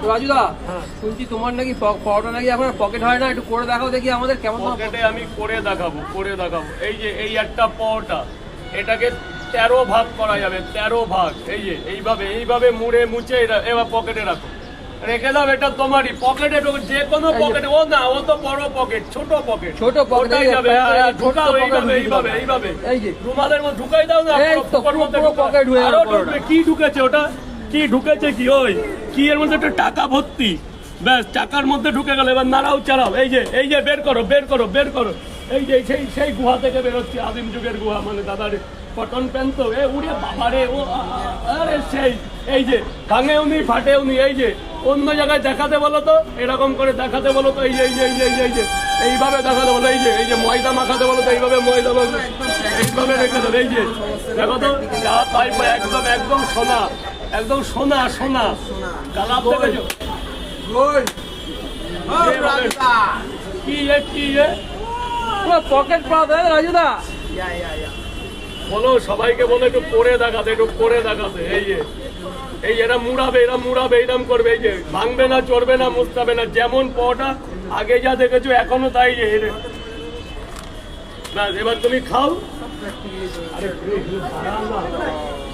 তো রাজুদা, শুনছি তোমার নাকি পরোটা নাকি এখন পকেট হয় না, একটু করে দেখাও দেখি আমাদের কেমন। পকেটে আমি করে দেখাবো। এই যে এই একটা পরোটা, এটাকে 13 ভাগ করা যাবে, 13 ভাগ। এই যে এইভাবে মুড়ে মুছে এবার পকেটে রাখো, রেখে দাও। এটা তোমারই পকেটে, যে কোনো পকেটে। ও না, ও তো বড় পকেট, ছোট পকেট ওটাই যাবে। ঢুকাও এইভাবে এই যে রুমালের মধ্যে ঢুকাই দাও না, পুরো পকেট হয়ে গেল। কি ঢুকেছে ওটা? কি ঢুকেছে? কি ওই কি এর মধ্যে একটা টাকা ভর্তি, ব্যাস টাকার মধ্যে ঢুকে গেল। এবার নাড়াও চালাও। এই যে বের করো। এই যে সেই গুহা থেকে বেরোচ্ছে, আদিম যুগের গুহা, মানে দাদার কটন প্যান্ট তো। উড়ে বাবারে, ও আরে সেই এই যে ভাঙেওনি ফাটেওনি। এই যে অন্য জায়গায় দেখাতে বলো তো, এরকম করে দেখাতে বলো তো। এই যে এইভাবে দেখাতে বলো। এই যে ময়দা মাখাতে বলো তো, এইভাবে ময়দা এইভাবে রেখে দেবো। এই যে দেখো তো, যা পাই একদম সোনা, একদম সোনা কালার দেখেছো? পুরো পকেট পাওয়া যায় রাজুদা। বলো সবাইকে, বলো একটু করে দেখাতে। এই এরা মুড়াবে এরম করবে। এই যে ভাঙবে না, চড়বে না, মুস্তাবে না, যেমন পটা আগে যা দেখেছো এখনো তাই। ব্যাস এবার তুমি খাও।